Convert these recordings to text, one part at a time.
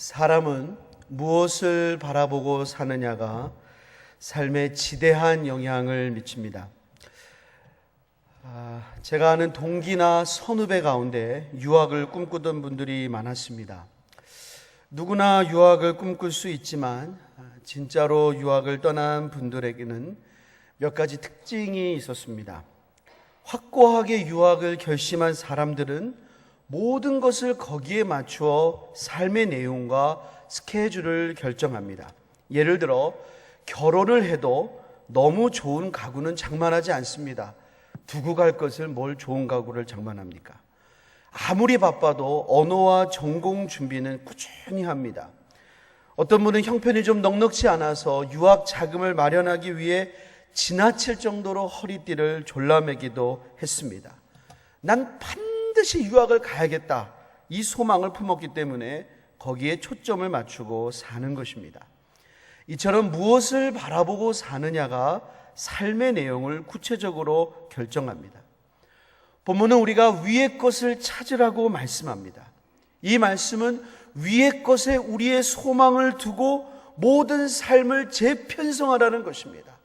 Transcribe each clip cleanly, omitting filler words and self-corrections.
사람은 무엇을 바라보고 사느냐가 삶에 지대한 영향을 미칩니다. 제가 아는 동기나 선후배 가운데 유학을 꿈꾸던 분들이 많았습니다. 누구나 유학을 꿈꿀 수 있지만 진짜로 유학을 떠난 분들에게는 몇 가지 특징이 있었습니다. 확고하게 유학을 결심한 사람들은 모든 것을 거기에 맞추어 삶의 내용과 스케줄을 결정합니다. 예를 들어 결혼을 해도 너무 좋은 가구는 장만하지 않습니다. 두고 갈 것을 뭘 좋은 가구를 장만합니까? 아무리 바빠도 언어와 전공 준비는 꾸준히 합니다. 어떤 분은 형편이 좀 넉넉지 않아서 유학 자금을 마련하기 위해 지나칠 정도로 허리띠를 졸라매기도 했습니다. 난 반드시 유학을 가야겠다, 이 소망을 품었기 때문에 거기에 초점을 맞추고 사는 것입니다. 이처럼 무엇을 바라보고 사느냐가 삶의 내용을 구체적으로 결정합니다. 본문은 우리가 위의 것을 찾으라고 말씀합니다. 이 말씀은 위의 것에 우리의 소망을 두고 모든 삶을 재편성하라는 것입니다.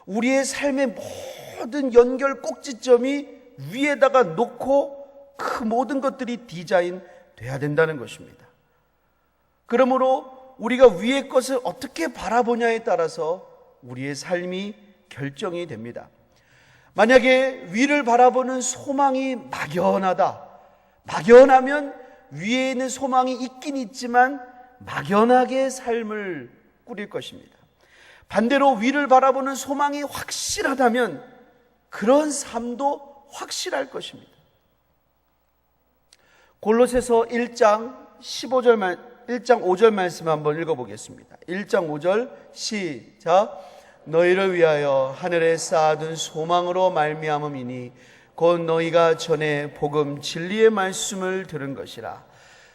우리의 삶의 모든 연결 꼭지점이 위에다가 놓고 그 모든 것들이 디자인 돼야 된다는 것입니다. 그러므로 우리가 위의 것을 어떻게 바라보냐에 따라서 우리의 삶이 결정이 됩니다. 만약에 위를 바라보는 소망이 막연하다, 막연하면 위에 있는 소망이 있긴 있지만 막연하게 삶을 꾸릴 것입니다. 반대로 위를 바라보는 소망이 확실하다면 그런 삶도 확실할 것입니다. 골로새서 1장 5절 말씀 한번 읽어보겠습니다. 1장 5절 시작. 너희를 위하여 하늘에 쌓아둔 소망으로 말미암음이니 곧 너희가 전에 복음 진리의 말씀을 들은 것이라.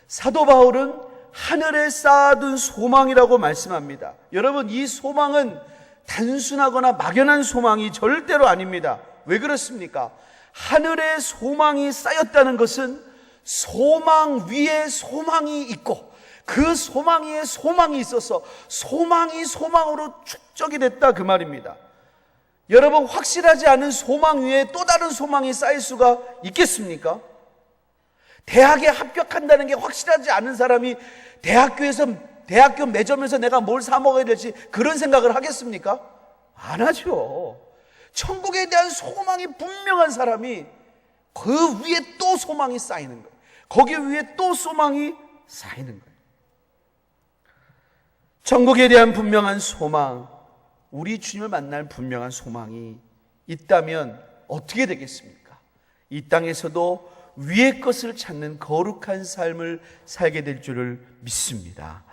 사도 바울은 하늘에 쌓아둔 소망이라고 말씀합니다. 여러분, 이 소망은 단순하거나 막연한 소망이 절대로 아닙니다. 왜 그렇습니까? 하늘에 소망이 쌓였다는 것은 소망 위에 소망이 있고 그 소망 위에 소망이 있어서 소망이 소망으로 축적이 됐다, 그 말입니다. 여러분, 확실하지 않은 소망 위에 또 다른 소망이 쌓일 수가 있겠습니까? 대학에 합격한다는 게 확실하지 않은 사람이 대학교 매점에서 내가 뭘 사 먹어야 될지 그런 생각을 하겠습니까? 안 하죠. 천국에 대한 소망이 분명한 사람이 그 위에 또 소망이 쌓이는 거예요. 거기 위에 또 소망이 쌓이는 거예요. 천국에 대한 분명한 소망, 우리 주님을 만날 분명한 소망이 있다면 어떻게 되겠습니까? 이 땅에서도 위의 것을 찾는 거룩한 삶을 살게 될 줄을 믿습니다.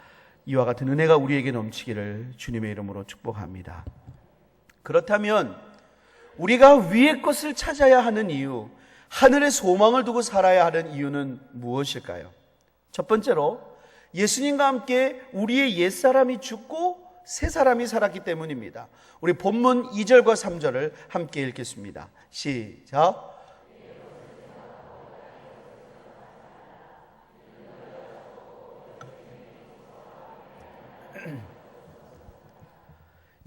이와 같은 은혜가 우리에게 넘치기를 주님의 이름으로 축복합니다. 그렇다면 우리가 위의 것을 찾아야 하는 이유, 하늘의 소망을 두고 살아야 하는 이유는 무엇일까요? 첫 번째로 예수님과 함께 우리의 옛사람이 죽고 새 사람이 살았기 때문입니다. 우리 본문 2절과 3절을 함께 읽겠습니다. 시작.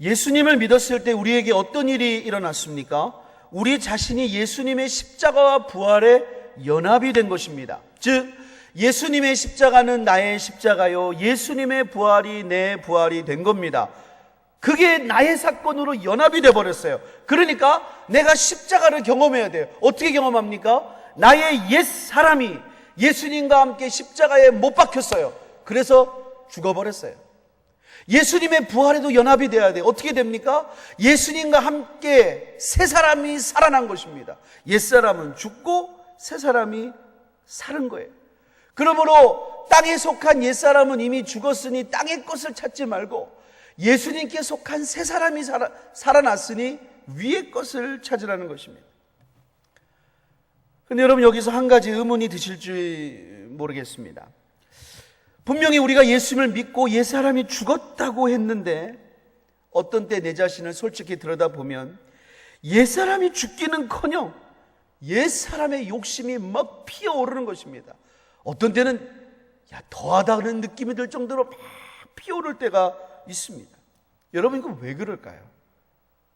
예수님을 믿었을 때 우리에게 어떤 일이 일어났습니까? 우리 자신이 예수님의 십자가와 부활에 연합이 된 것입니다. 즉 예수님의 십자가는 나의 십자가요, 예수님의 부활이 내 부활이 된 겁니다. 그게 나의 사건으로 연합이 돼버렸어요. 그러니까 내가 십자가를 경험해야 돼요. 어떻게 경험합니까? 나의 옛 사람이 예수님과 함께 십자가에 못 박혔어요. 그래서 죽어버렸어요. 예수님의 부활에도 연합이 돼야 돼요. 어떻게 됩니까? 예수님과 함께 새 사람이 살아난 것입니다. 옛 사람은 죽고 새 사람이 사는 거예요. 그러므로 땅에 속한 옛 사람은 이미 죽었으니 땅의 것을 찾지 말고 예수님께 속한 새 사람이 살아났으니 위의 것을 찾으라는 것입니다. 그런데 여러분, 여기서 한 가지 의문이 드실지 모르겠습니다. 분명히 우리가 예수님을 믿고 옛 사람이 죽었다고 했는데 어떤 때 내 자신을 솔직히 들여다보면 옛 사람이 죽기는커녕 옛 사람의 욕심이 막 피어오르는 것입니다. 어떤 때는 더하다는 느낌이 들 정도로 막 피오를 때가 있습니다. 여러분, 이거 왜 그럴까요?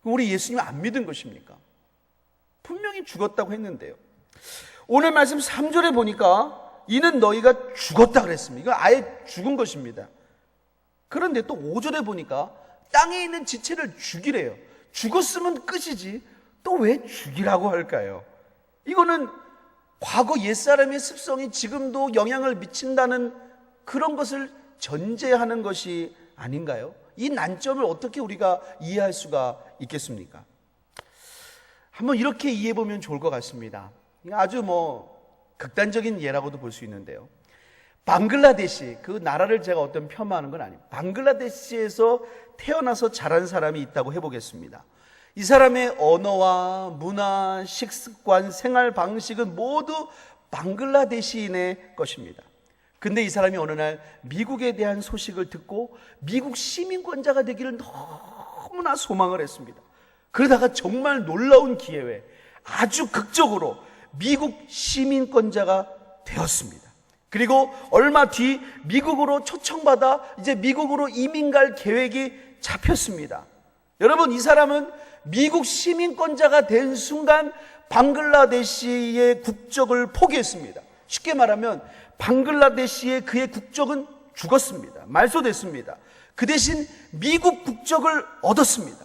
우리 예수님 안 믿은 것입니까? 분명히 죽었다고 했는데요. 오늘 말씀 3절에 보니까 이는 너희가 죽었다 그랬습니다. 이거 아예 죽은 것입니다. 그런데 또 5절에 보니까 땅에 있는 지체를 죽이래요. 죽었으면 끝이지 또 왜 죽이라고 할까요? 이거는 과거 옛사람의 습성이 지금도 영향을 미친다는 그런 것을 전제하는 것이 아닌가요? 이 난점을 어떻게 우리가 이해할 수가 있겠습니까? 한번 이렇게 이해해보면 좋을 것 같습니다. 아주 극단적인 예라고도 볼 수 있는데요. 방글라데시, 그 나라를 제가 어떤 폄하하는 건 아닙니다. 방글라데시에서 태어나서 자란 사람이 있다고 해보겠습니다. 이 사람의 언어와 문화, 식습관, 생활 방식은 모두 방글라데시인의 것입니다. 근데 이 사람이 어느 날 미국에 대한 소식을 듣고 미국 시민권자가 되기를 너무나 소망을 했습니다. 그러다가 정말 놀라운 기회에 아주 극적으로 미국 시민권자가 되었습니다. 그리고 얼마 뒤 미국으로 초청받아 이제 미국으로 이민 갈 계획이 잡혔습니다. 여러분, 이 사람은 미국 시민권자가 된 순간 방글라데시의 국적을 포기했습니다. 쉽게 말하면 방글라데시의 그의 국적은 죽었습니다. 말소됐습니다. 그 대신 미국 국적을 얻었습니다.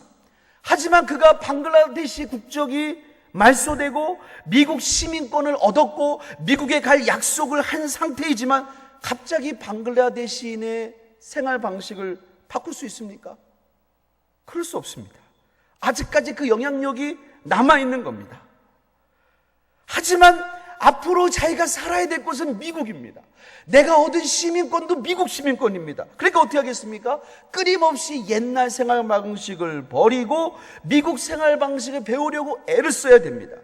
하지만 그가 방글라데시 국적이 말소되고 미국 시민권을 얻었고 미국에 갈 약속을 한 상태이지만 갑자기 방글라데시인의 생활 방식을 바꿀 수 있습니까? 그럴 수 없습니다. 아직까지 그 영향력이 남아있는 겁니다. 하지만 앞으로 자기가 살아야 될 곳은 미국입니다. 내가 얻은 시민권도 미국 시민권입니다. 그러니까 어떻게 하겠습니까? 끊임없이 옛날 생활 방식을 버리고 미국 생활 방식을 배우려고 애를 써야 됩니다.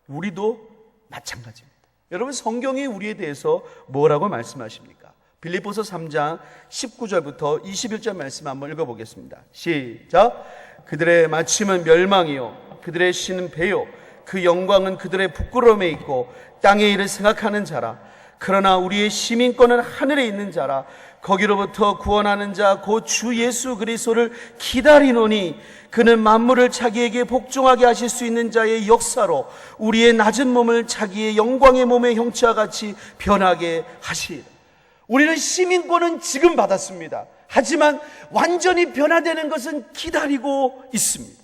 우리도 마찬가지입니다. 여러분, 성경이 우리에 대해서 뭐라고 말씀하십니까? 빌립보서 3장 19절부터 21절 말씀 한번 읽어보겠습니다. 시작. 그들의 마침은 멸망이요 그들의 신은 배요 그 영광은 그들의 부끄러움에 있고 땅의 일을 생각하는 자라. 그러나 우리의 시민권은 하늘에 있는 자라. 거기로부터 구원하는 자 곧 주 예수 그리스도를 기다리노니 그는 만물을 자기에게 복종하게 하실 수 있는 자의 역사로 우리의 낮은 몸을 자기의 영광의 몸의 형체와 같이 변하게 하시리라. 우리는 시민권은 지금 받았습니다. 하지만 완전히 변화되는 것은 기다리고 있습니다.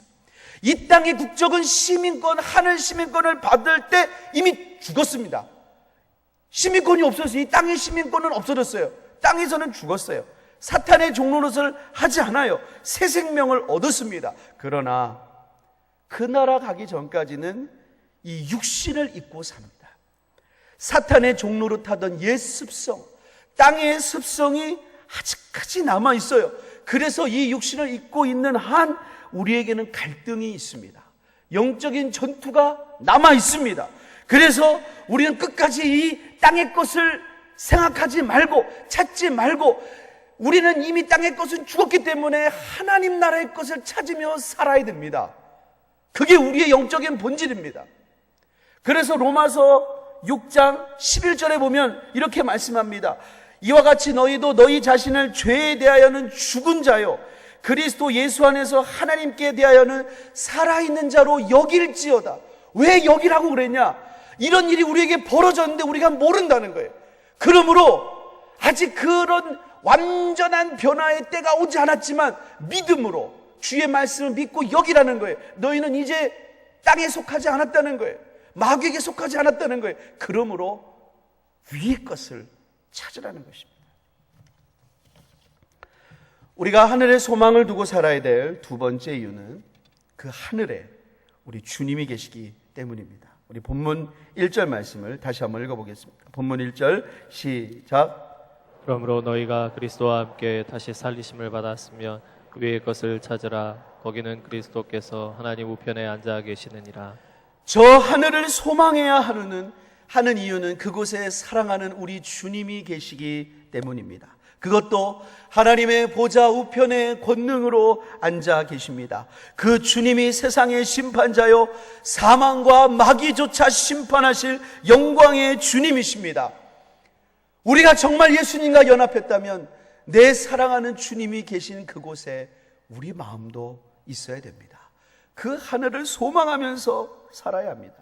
이 땅의 국적은 시민권, 하늘 시민권을 받을 때 이미 죽었습니다. 시민권이 없어서 이 땅의 시민권은 없어졌어요. 땅에서는 죽었어요. 사탄의 종노릇을 하지 않아요. 새 생명을 얻었습니다. 그러나 그 나라 가기 전까지는 이 육신을 입고 삽니다. 사탄의 종노릇하던 옛 습성, 땅의 습성이 아직까지 남아 있어요. 그래서 이 육신을 입고 있는 한 우리에게는 갈등이 있습니다. 영적인 전투가 남아 있습니다. 그래서 우리는 끝까지 이 땅의 것을 생각하지 말고 찾지 말고 우리는 이미 땅의 것은 죽었기 때문에 하나님 나라의 것을 찾으며 살아야 됩니다. 그게 우리의 영적인 본질입니다. 그래서 로마서 6장 11절에 보면 이렇게 말씀합니다. 이와 같이 너희도 너희 자신을 죄에 대하여는 죽은 자요 그리스도 예수 안에서 하나님께 대하여는 살아있는 자로 여길지어다. 왜 여기라고 그랬냐? 이런 일이 우리에게 벌어졌는데 우리가 모른다는 거예요. 그러므로 아직 그런 완전한 변화의 때가 오지 않았지만 믿음으로 주의 말씀을 믿고 여기라는 거예요. 너희는 이제 땅에 속하지 않았다는 거예요. 마귀에게 속하지 않았다는 거예요. 그러므로 위의 것을 찾으라는 것입니다. 우리가 하늘에 소망을 두고 살아야 될 두 번째 이유는 그 하늘에 우리 주님이 계시기 때문입니다. 우리 본문 1절 말씀을 다시 한번 읽어보겠습니다. 본문 1절 시작. 그러므로 너희가 그리스도와 함께 다시 살리심을 받았으면 그 위의 것을 찾으라. 거기는 그리스도께서 하나님 우편에 앉아 계시느니라. 저 하늘을 소망해야 하는 이유는 그곳에 사랑하는 우리 주님이 계시기 때문입니다. 그것도 하나님의 보좌 우편의 권능으로 앉아 계십니다. 그 주님이 세상의 심판자요 사망과 마귀조차 심판하실 영광의 주님이십니다. 우리가 정말 예수님과 연합했다면 내 사랑하는 주님이 계신 그곳에 우리 마음도 있어야 됩니다. 그 하늘을 소망하면서 살아야 합니다.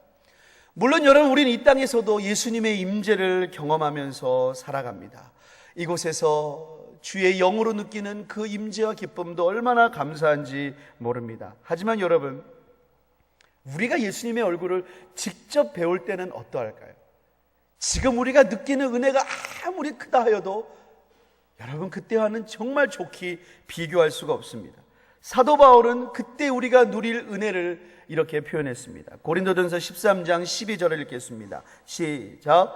물론 여러분, 우리는 이 땅에서도 예수님의 임재를 경험하면서 살아갑니다. 이곳에서 주의 영으로 느끼는 그 임재와 기쁨도 얼마나 감사한지 모릅니다. 하지만 여러분, 우리가 예수님의 얼굴을 직접 배울 때는 어떠할까요? 지금 우리가 느끼는 은혜가 아무리 크다 하여도 여러분, 그때와는 정말 좋게 비교할 수가 없습니다. 사도 바울은 그때 우리가 누릴 은혜를 이렇게 표현했습니다. 고린도전서 13장 12절을 읽겠습니다. 시작.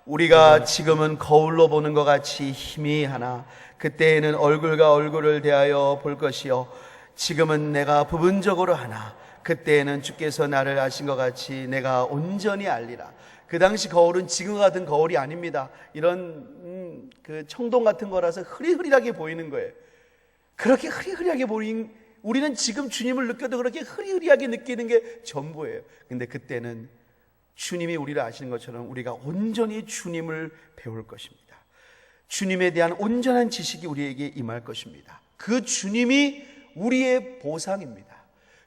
우리가 지금은 거울로 보는 것 같이 희미하나 그때에는 얼굴과 얼굴을 대하여 볼 것이요 지금은 내가 부분적으로 하나 그때에는 주께서 나를 아신 것 같이 내가 온전히 알리라. 그 당시 거울은 지금 같은 거울이 아닙니다. 이런 그 청동 같은 거라서 흐리흐리하게 보이는 거예요. 그렇게 흐리흐리하게 보인 우리는 지금 주님을 느껴도 그렇게 흐리흐리하게 느끼는 게 전부예요. 근데 그때는 주님이 우리를 아시는 것처럼 우리가 온전히 주님을 배울 것입니다. 주님에 대한 온전한 지식이 우리에게 임할 것입니다. 그 주님이 우리의 보상입니다.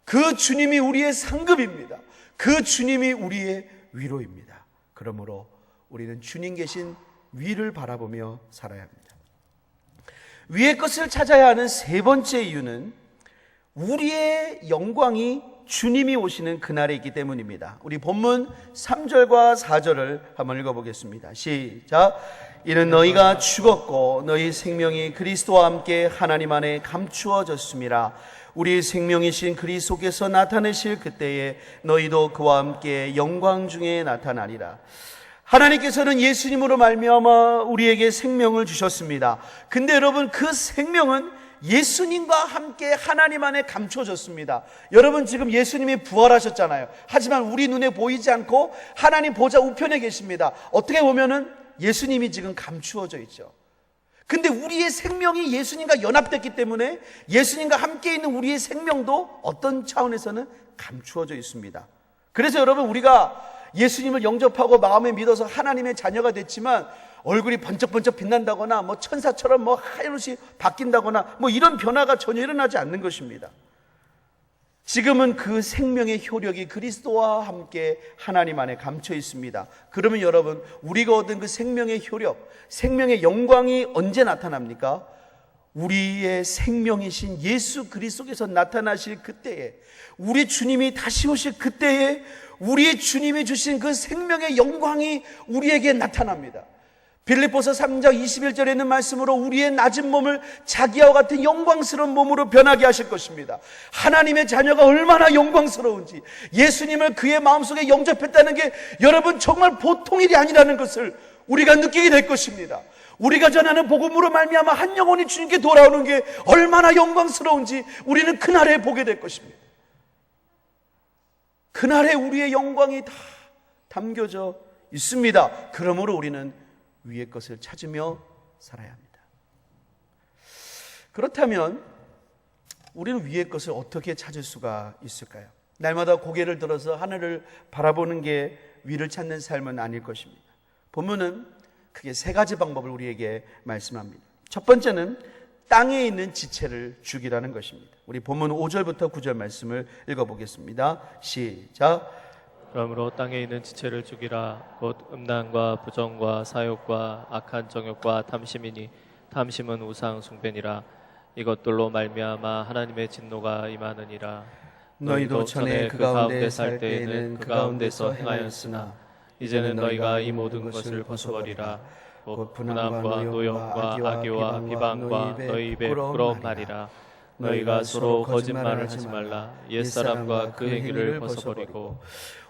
그 주님이 우리의 상급입니다. 그 주님이 우리의 위로입니다. 그러므로 우리는 주님 계신 위를 바라보며 살아야 합니다. 위의 것을 찾아야 하는 세 번째 이유는 우리의 영광이 주님이 오시는 그날에 있기 때문입니다. 우리 본문 3절과 4절을 한번 읽어보겠습니다. 시작. 이는 너희가 죽었고 너희 생명이 그리스도와 함께 하나님 안에 감추어졌음이라. 우리 생명이신 그리스도께서 나타내실 그때에 너희도 그와 함께 영광 중에 나타나리라. 하나님께서는 예수님으로 말미암아 우리에게 생명을 주셨습니다. 근데 여러분, 그 생명은 예수님과 함께 하나님 안에 감춰졌습니다. 여러분, 지금 예수님이 부활하셨잖아요. 하지만 우리 눈에 보이지 않고 하나님 보좌 우편에 계십니다. 어떻게 보면은 예수님이 지금 감추어져 있죠. 근데 우리의 생명이 예수님과 연합됐기 때문에 예수님과 함께 있는 우리의 생명도 어떤 차원에서는 감추어져 있습니다. 그래서 여러분, 우리가 예수님을 영접하고 마음에 믿어서 하나님의 자녀가 됐지만 얼굴이 번쩍번쩍 빛난다거나 뭐 천사처럼 뭐 하얀옷이 바뀐다거나 뭐 이런 변화가 전혀 일어나지 않는 것입니다. 지금은 그 생명의 효력이 그리스도와 함께 하나님 안에 감춰 있습니다. 그러면 여러분, 우리가 얻은 그 생명의 효력, 생명의 영광이 언제 나타납니까? 우리의 생명이신 예수 그리스도께서 나타나실 그때에, 우리 주님이 다시 오실 그때에 우리의 주님이 주신 그 생명의 영광이 우리에게 나타납니다. 빌립보서 3장 21절에 있는 말씀으로 우리의 낮은 몸을 자기와 같은 영광스러운 몸으로 변하게 하실 것입니다. 하나님의 자녀가 얼마나 영광스러운지, 예수님을 그의 마음속에 영접했다는 게 여러분 정말 보통 일이 아니라는 것을 우리가 느끼게 될 것입니다. 우리가 전하는 복음으로 말미암아 한 영혼이 주님께 돌아오는 게 얼마나 영광스러운지 우리는 그날에 보게 될 것입니다. 그날에 우리의 영광이 다 담겨져 있습니다. 그러므로 우리는 위의 것을 찾으며 살아야 합니다. 그렇다면 우리는 위의 것을 어떻게 찾을 수가 있을까요? 날마다 고개를 들어서 하늘을 바라보는 게 위를 찾는 삶은 아닐 것입니다. 본문은 크게 세 가지 방법을 우리에게 말씀합니다. 첫 번째는 땅에 있는 지체를 죽이라는 것입니다. 우리 본문 5절부터 9절 말씀을 읽어보겠습니다. 시작. 그러므로 땅에 있는 지체를 죽이라. 곧 음란과 부정과 사욕과 악한 정욕과 탐심이니 탐심은 우상 숭배니라. 이것들로 말미암아 하나님의 진노가 임하느니라. 너희도 전에 그 가운데 살 때에는 그 가운데서 행하였으나 이제는 너희가 이 모든 것을 벗어버리라. 곧 분함과 노염과 악의와 비방과 너희 입에 부러운 말이라. 너희가 서로 거짓말을 하지 말라. 옛사람과 그 행위를 벗어버리고.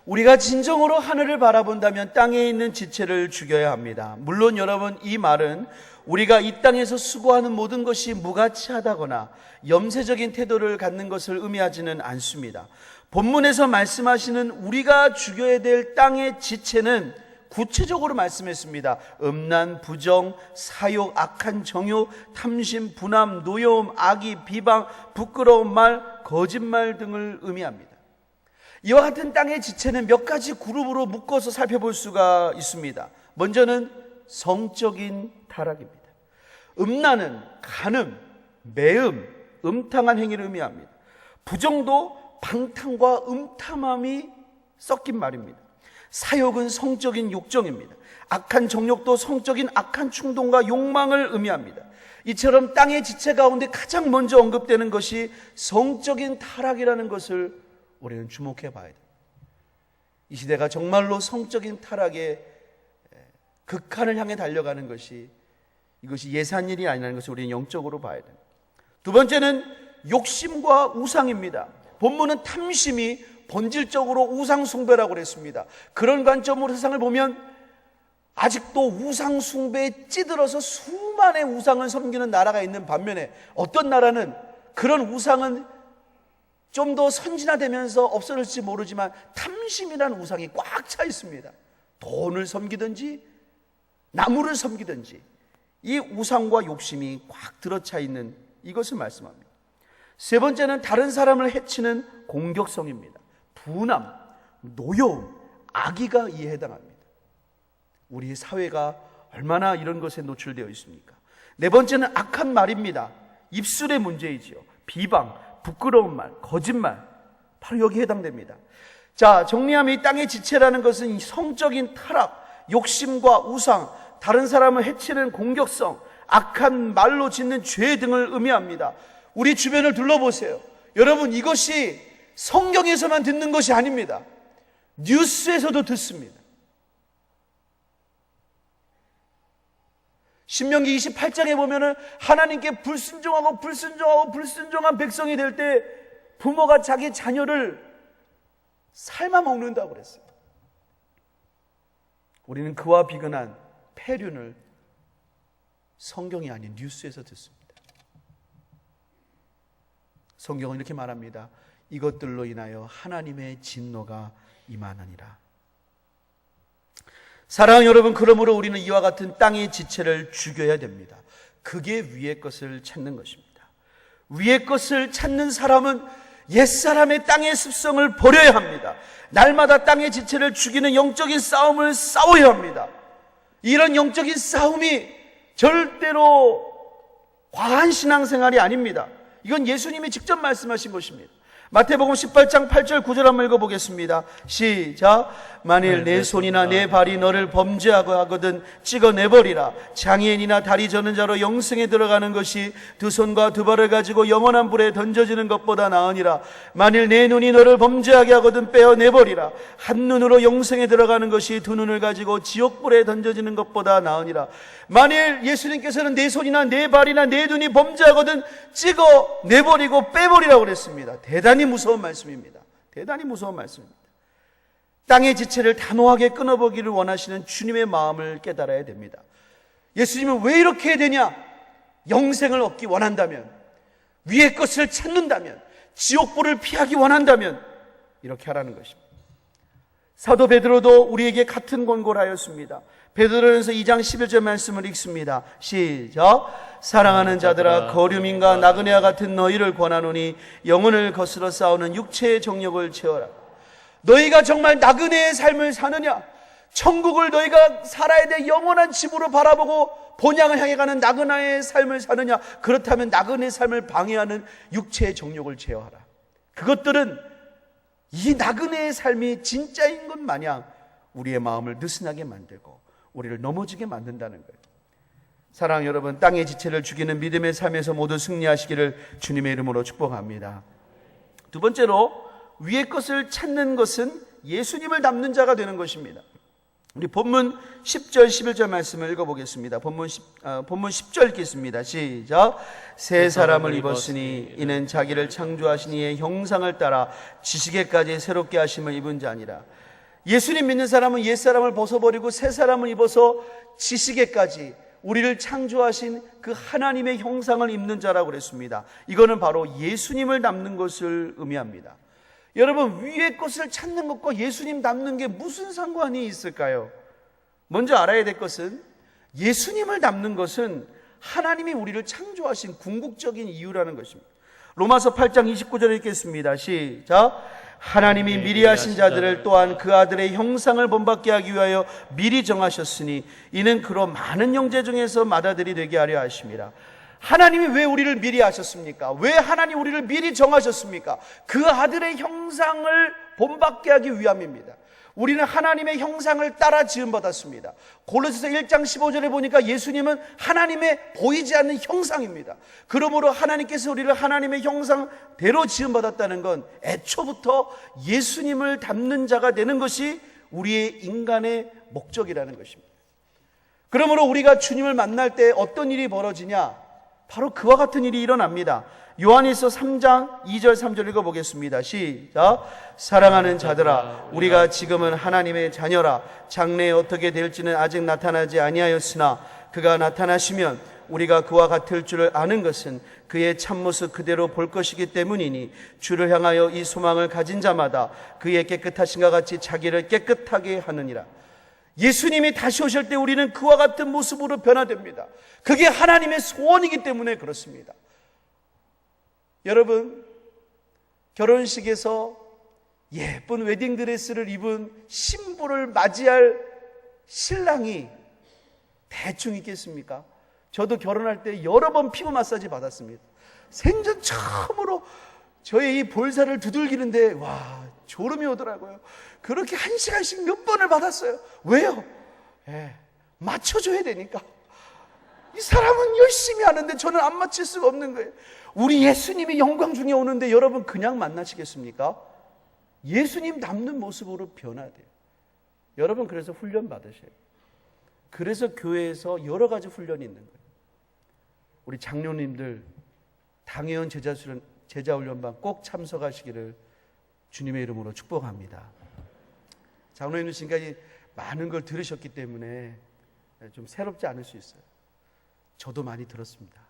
우리가 진정으로 하늘을 바라본다면 땅에 있는 지체를 죽여야 합니다. 물론 여러분, 이 말은 우리가 이 땅에서 수고하는 모든 것이 무가치하다거나 염세적인 태도를 갖는 것을 의미하지는 않습니다. 본문에서 말씀하시는 우리가 죽여야 될 땅의 지체는 구체적으로 말씀했습니다. 음란, 부정, 사욕, 악한 정욕, 탐심, 분함, 노여움, 악의, 비방, 부끄러운 말, 거짓말 등을 의미합니다. 이와 같은 땅의 지체는 몇 가지 그룹으로 묶어서 살펴볼 수가 있습니다. 먼저는 성적인 타락입니다. 음란은 간음, 매음, 음탕한 행위를 의미합니다. 부정도 방탕과 음탐함이 섞인 말입니다. 사욕은 성적인 욕정입니다. 악한 정욕도 성적인 악한 충동과 욕망을 의미합니다. 이처럼 땅의 지체 가운데 가장 먼저 언급되는 것이 성적인 타락이라는 것을 우리는 주목해 봐야 됩니다. 이 시대가 정말로 성적인 타락의 극한을 향해 달려가는 것이, 이것이 예산일이 아니라는 것을 우리는 영적으로 봐야 됩니다. 두 번째는 욕심과 우상입니다. 본문은 탐심이 본질적으로 우상 숭배라고 그랬습니다. 그런 관점으로 세상을 보면 아직도 우상 숭배에 찌들어서 수많은 우상을 섬기는 나라가 있는 반면에 어떤 나라는 그런 우상은 좀 더 선진화되면서 없어질지 모르지만 탐심이라는 우상이 꽉 차 있습니다. 돈을 섬기든지 나무를 섬기든지 이 우상과 욕심이 꽉 들어차 있는 이것을 말씀합니다. 세 번째는 다른 사람을 해치는 공격성입니다. 분함, 노여움, 악의가 이에 해당합니다. 우리 사회가 얼마나 이런 것에 노출되어 있습니까? 네 번째는 악한 말입니다. 입술의 문제이지요. 비방, 부끄러운 말, 거짓말, 바로 여기에 해당됩니다. 자, 정리하면 이 땅의 지체라는 것은 성적인 타락, 욕심과 우상, 다른 사람을 해치는 공격성, 악한 말로 짓는 죄 등을 의미합니다. 우리 주변을 둘러보세요. 여러분, 이것이 성경에서만 듣는 것이 아닙니다. 뉴스에서도 듣습니다. 신명기 28장에 보면은 하나님께 불순종한 백성이 될 때 부모가 자기 자녀를 삶아 먹는다고 그랬어요. 우리는 그와 비근한 폐륜을 성경이 아닌 뉴스에서 듣습니다. 성경은 이렇게 말합니다. 이것들로 인하여 하나님의 진노가 임하느니라. 사랑하는 여러분, 그러므로 우리는 이와 같은 땅의 지체를 죽여야 됩니다. 그게 위의 것을 찾는 것입니다. 위의 것을 찾는 사람은 옛사람의 땅의 습성을 버려야 합니다. 날마다 땅의 지체를 죽이는 영적인 싸움을 싸워야 합니다. 이런 영적인 싸움이 절대로 과한 신앙생활이 아닙니다. 이건 예수님이 직접 말씀하신 것입니다. 마태복음 18장 8절 9절 한번 읽어보겠습니다. 시작. 만일 내 손이나 내 발이 너를 범죄하고 하거든 찍어내버리라. 장애인이나 다리 저는 자로 영생에 들어가는 것이 두 손과 두 발을 가지고 영원한 불에 던져지는 것보다 나으니라. 만일 내 눈이 너를 범죄하게 하거든 빼어내버리라. 한 눈으로 영생에 들어가는 것이 두 눈을 가지고 지옥불에 던져지는 것보다 나으니라. 만일 예수님께서는 내 손이나 내 발이나 내 눈이 범죄하거든 찍어내버리고 빼버리라고 그랬습니다. 대단히 무서운 말씀입니다. 대단히 무서운 말씀입니다. 땅의 지체를 단호하게 끊어보기를 원하시는 주님의 마음을 깨달아야 됩니다. 예수님은 왜 이렇게 해야 되냐? 영생을 얻기 원한다면, 위의 것을 찾는다면, 지옥불을 피하기 원한다면 이렇게 하라는 것입니다. 사도 베드로도 우리에게 같은 권고를 하였습니다. 베드로전서 2장 11절 말씀을 읽습니다. 시작. 사랑하는 자들아, 거류민과 나그네와 같은 너희를 권하노니 영혼을 거스러 싸우는 육체의 정욕을 채워라. 너희가 정말 나그네의 삶을 사느냐? 천국을 너희가 살아야 될 영원한 집으로 바라보고 본향을 향해 가는 나그네의 삶을 사느냐? 그렇다면 나그네의 삶을 방해하는 육체의 정욕을 제어하라. 그것들은 이 나그네의 삶이 진짜인 것 마냥 우리의 마음을 느슨하게 만들고 우리를 넘어지게 만든다는 거예요. 사랑하는 여러분, 땅의 지체를 죽이는 믿음의 삶에서 모두 승리하시기를 주님의 이름으로 축복합니다. 두 번째로, 위의 것을 찾는 것은 예수님을 닮는 자가 되는 것입니다. 우리 본문 10절 11절 말씀을 읽어보겠습니다. 본문 10절 읽겠습니다. 시작. 새 사람을 입었으니 이는 자기를 창조하신 이의 형상을 따라 지식에까지 새롭게 하심을 입은 자니라. 예수님 믿는 사람은 옛사람을 벗어버리고 새 사람을 입어서 지식에까지 우리를 창조하신 그 하나님의 형상을 입는 자라고 그랬습니다. 이거는 바로 예수님을 닮는 것을 의미합니다. 여러분, 위의 것을 찾는 것과 예수님 닮는 게 무슨 상관이 있을까요? 먼저 알아야 될 것은 예수님을 닮는 것은 하나님이 우리를 창조하신 궁극적인 이유라는 것입니다. 로마서 8장 29절 읽겠습니다. 시작. 하나님이 미리 하신 자들을 또한 그 아들의 형상을 본받게 하기 위하여 미리 정하셨으니 이는 그로 많은 형제 중에서 맏아들이 되게 하려 하심이라. 하나님이 왜 우리를 미리 하셨습니까? 왜 하나님 우리를 미리 정하셨습니까? 그 아들의 형상을 본받게 하기 위함입니다. 우리는 하나님의 형상을 따라 지음받았습니다. 골로새서 1장 15절에 보니까 예수님은 하나님의 보이지 않는 형상입니다. 그러므로 하나님께서 우리를 하나님의 형상대로 지음받았다는 건 애초부터 예수님을 닮는 자가 되는 것이 우리의 인간의 목적이라는 것입니다. 그러므로 우리가 주님을 만날 때 어떤 일이 벌어지냐? 바로 그와 같은 일이 일어납니다. 요한일서 3장 2절 3절 읽어보겠습니다. 시작. 사랑하는 자들아, 우리가 지금은 하나님의 자녀라. 장래에 어떻게 될지는 아직 나타나지 아니하였으나 그가 나타나시면 우리가 그와 같을 줄을 아는 것은 그의 참모습 그대로 볼 것이기 때문이니 주를 향하여 이 소망을 가진 자마다 그의 깨끗하신과 같이 자기를 깨끗하게 하느니라. 예수님이 다시 오실 때 우리는 그와 같은 모습으로 변화됩니다. 그게 하나님의 소원이기 때문에 그렇습니다. 여러분, 결혼식에서 예쁜 웨딩드레스를 입은 신부를 맞이할 신랑이 대충 있겠습니까? 저도 결혼할 때 여러 번 피부 마사지 받았습니다. 생전 처음으로 저의 이 볼살을 두들기는데 와, 졸음이 오더라고요. 그렇게 1시간씩 몇 번을 받았어요. 왜요? 맞춰줘야 되니까. 이 사람은 열심히 하는데 저는 안 맞출 수가 없는 거예요. 우리 예수님이 영광 중에 오는데 여러분 그냥 만나시겠습니까? 예수님 닮는 모습으로 변화돼요. 여러분 그래서 훈련 받으셔요. 그래서 교회에서 여러 가지 훈련이 있는 거예요. 우리 장로님들 당회원 제자훈련반 꼭 참석하시기를 주님의 이름으로 축복합니다. 장로님들 지금까지 많은 걸 들으셨기 때문에 좀 새롭지 않을 수 있어요. 저도 많이 들었습니다.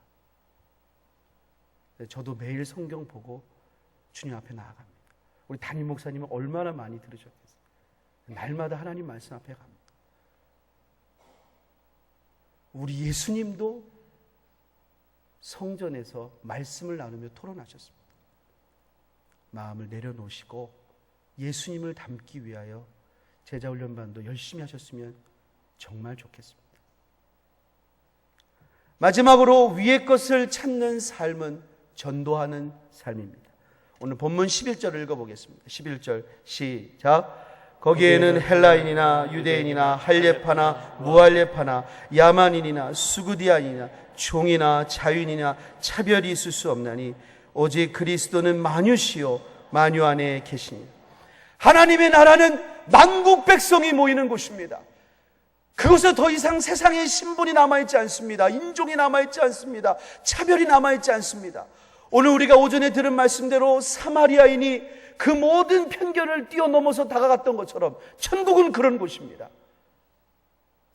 저도 매일 성경 보고 주님 앞에 나아갑니다. 우리 담임 목사님은 얼마나 많이 들으셨겠어요. 날마다 하나님 말씀 앞에 갑니다. 우리 예수님도 성전에서 말씀을 나누며 토론하셨습니다. 마음을 내려놓으시고 예수님을 닮기 위하여 제자훈련반도 열심히 하셨으면 정말 좋겠습니다. 마지막으로 위의 것을 찾는 삶은 전도하는 삶입니다. 오늘 본문 11절을 읽어보겠습니다. 11절 시작. 거기에는 헬라인이나 유대인이나 할례파나 무할례파나 야만인이나 수구디아인이나 종이나 자유인이나 차별이 있을 수 없나니 오직 그리스도는 만유시요 만유 안에 계시니. 하나님의 나라는 만국 백성이 모이는 곳입니다. 그곳에 더 이상 세상의 신분이 남아있지 않습니다. 인종이 남아있지 않습니다. 차별이 남아있지 않습니다. 오늘 우리가 오전에 들은 말씀대로 사마리아인이 그 모든 편견을 뛰어넘어서 다가갔던 것처럼 천국은 그런 곳입니다.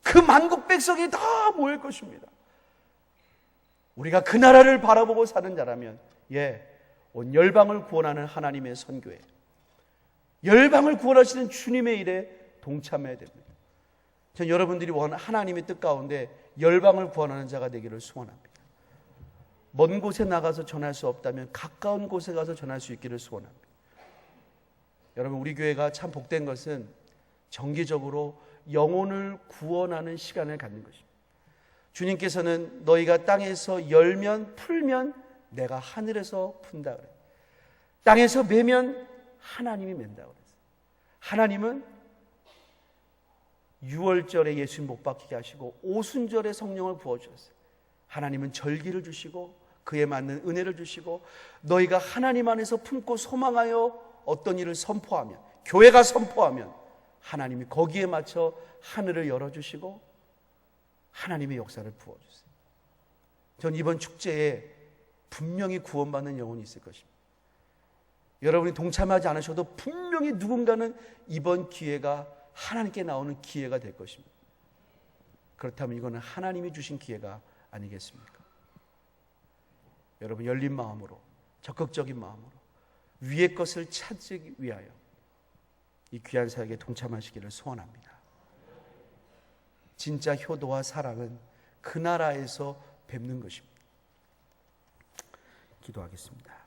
그 만국 백성이 다 모일 것입니다. 우리가 그 나라를 바라보고 사는 자라면 온 열방을 구원하는 하나님의 선교에, 열방을 구원하시는 주님의 일에 동참해야 됩니다. 전 여러분들이 원하는 하나님의 뜻 가운데 열방을 구원하는 자가 되기를 소원합니다. 먼 곳에 나가서 전할 수 없다면 가까운 곳에 가서 전할 수 있기를 소원합니다. 여러분, 우리 교회가 참 복된 것은 정기적으로 영혼을 구원하는 시간을 갖는 것입니다. 주님께서는 너희가 땅에서 열면 풀면 내가 하늘에서 푼다 그래요. 땅에서 매면 하나님이 맨다 그랬어요. 하나님은 6월절에 예수님 못 박히게 하시고 오순절에 성령을 부어주셨어요. 하나님은 절기를 주시고 그에 맞는 은혜를 주시고 너희가 하나님 안에서 품고 소망하여 어떤 일을 선포하면, 교회가 선포하면 하나님이 거기에 맞춰 하늘을 열어주시고 하나님의 역사를 부어주세요. 전 이번 축제에 분명히 구원받는 영혼이 있을 것입니다. 여러분이 동참하지 않으셔도 분명히 누군가는 이번 기회가 하나님께 나오는 기회가 될 것입니다. 그렇다면 이거는 하나님이 주신 기회가 아니겠습니까? 여러분, 열린 마음으로, 적극적인 마음으로 위의 것을 찾기 위하여 이 귀한 사역에 동참하시기를 소원합니다. 진짜 효도와 사랑은 그 나라에서 뵙는 것입니다. 기도하겠습니다.